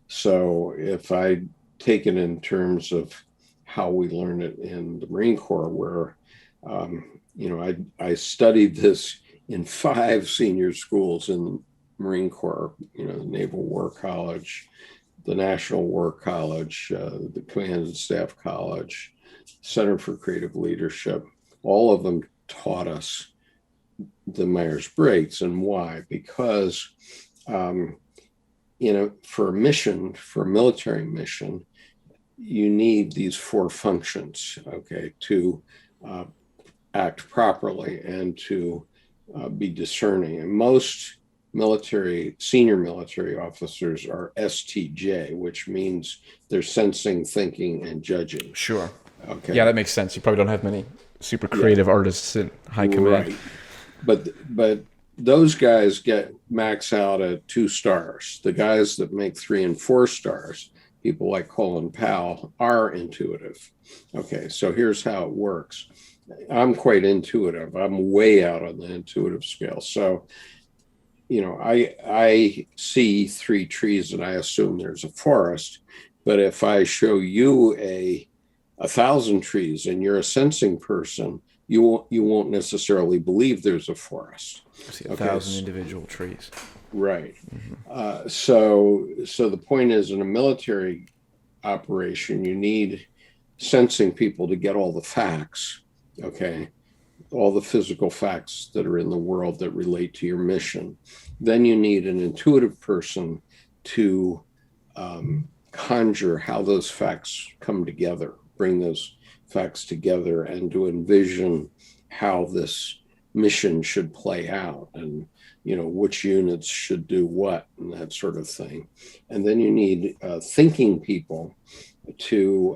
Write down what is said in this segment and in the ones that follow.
So if I take it in terms of how we learn it in the Marine Corps, where I studied this in 5 senior schools in the Marine Corps, the Naval War College, the National War College, the Command and Staff College, Center for Creative Leadership. All of them taught us the Myers Briggs. And why? Because, um, for a mission, for a military mission, you need these 4 functions, okay, to uh, act properly and to be discerning. And most senior military officers are STJ, which means they're sensing, thinking, and judging. Sure. Yeah, Okay. that makes sense. You probably don't have many super Yeah. creative artists in high command. Right. But those guys get max out at 2 stars. The guys that make 3 and 4 stars, people like Colin Powell, are intuitive. Okay, so here's how it works. I'm quite intuitive. I'm way out on the intuitive scale. So, I see 3 trees and I assume there's a forest. But if I show you a thousand trees and you're a sensing person, you won't necessarily believe there's a forest. I see a Okay, thousand individual trees. right. Mm-hmm. So the point is, in a military operation, you need sensing people to get all the facts. Okay, all the physical facts that are in the world that relate to your mission. Then you need an intuitive person to conjure how those facts come together, bring those facts together, and to envision how this mission should play out, and which units should do what, and that sort of thing. And then you need thinking people to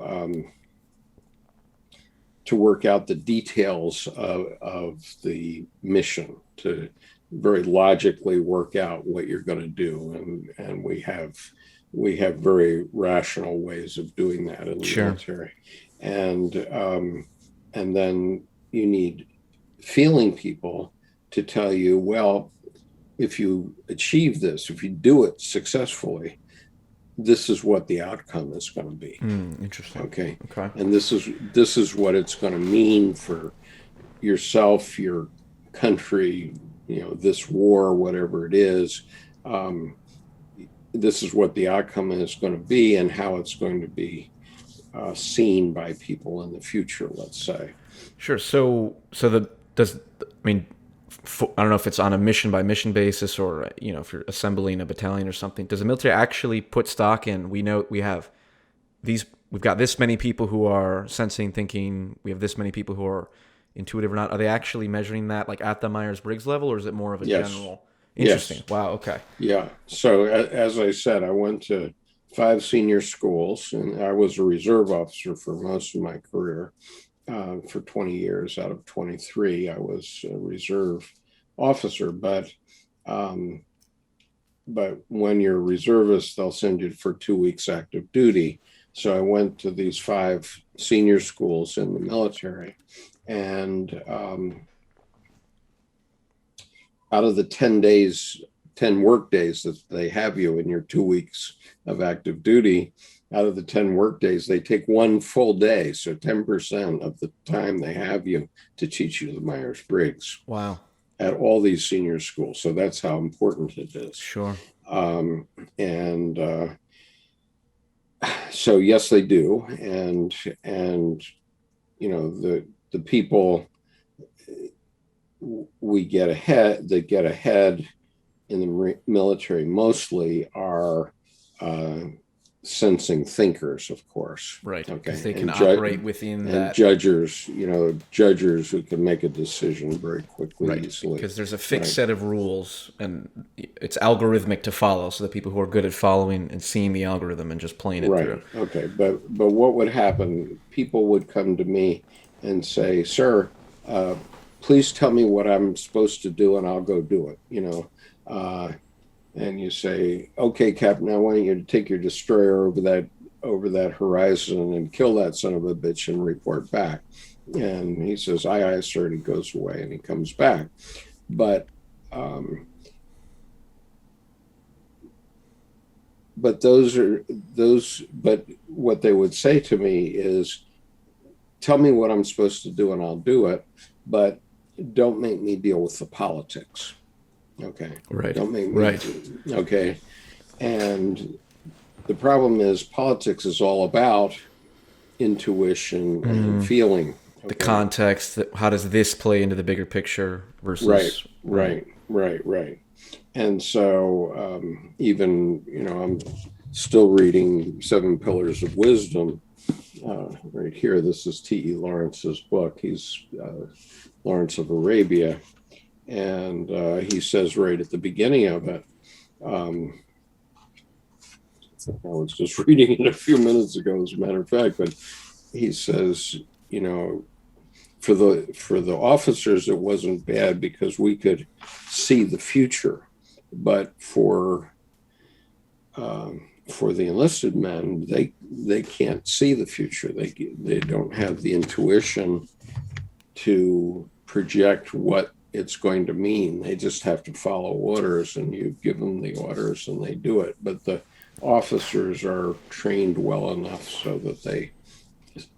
work out the details of the mission, to very logically work out what you're going to do. And we have very rational ways of doing that in the Sure. military. And then you need feeling people to tell you, well, if you achieve this, if you do it successfully, this is what the outcome is going to be. Interesting. Okay. Okay. And this is what it's going to mean for yourself, your country, this war, whatever it is. Um, this is what the outcome is going to be and how it's going to be seen by people in the future, let's say. Sure. So the does I mean I don't know if it's on a mission by mission basis or if you're assembling a battalion or something. Does the military actually put stock in? We know we have these. We've got this many people who are sensing, thinking. We have this many people who are intuitive or not. Are they actually measuring that like at the Myers Briggs level, or is it more of a Yes. general? Interesting. Yes. Wow. Okay. Yeah. So as I said, I went to 5 senior schools, and I was a reserve officer for most of my career. For 20 years out of 23, I was a reserve officer. Um, but when you're a reservist, they'll send you for 2 weeks active duty. So I went to these 5 senior schools in the military, and out of the 10 days, 10 work days that they have you in your 2 weeks of active duty, out of the 10 work days, they take 1 full day. So 10% of the time they have you to teach you the Myers Briggs Wow. at all these senior schools. So that's how important it is. Sure. And so yes, they do. And the people we get ahead that get ahead in the military mostly are sensing thinkers, of course. Right. Because Okay, they can and operate within that. judgers who can make a decision very quickly, Right, easily. because there's a fixed Right. set of rules and it's algorithmic to follow. So the people who are good at following and seeing the algorithm and just playing it through. Right. Okay. But what would happen? People would come to me and say, "Sir, uh, please tell me what I'm supposed to do, and I'll go do it." And you say, "Okay, Captain, I want you to take your destroyer over that horizon and kill that son of a bitch and report back." And he says, "Aye, aye, sir." And he goes away and he comes back. But um, but those are those. But what they would say to me is, "Tell me what I'm supposed to do, and I'll do it, but don't make me deal with the politics." Okay, Right. don't make me. Right. Okay, and the problem is politics is all about intuition and feeling. The Okay, context, how does this play into the bigger picture right, versus right. right, right, right. And so, even, I'm still reading Seven Pillars of Wisdom right here. This is T.E. Lawrence's book. He's Lawrence of Arabia. And he says right at the beginning of it, um, I was just reading it a few minutes ago, as a matter of fact, but he says, you know, for the officers, it wasn't bad because we could see the future, but for the enlisted men, they can't see the future. They don't have the intuition to project what it's going to mean. They just have to follow orders, and you give them the orders, and they do it. But the officers are trained well enough so that they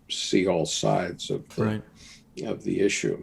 see all sides of the Right. issue.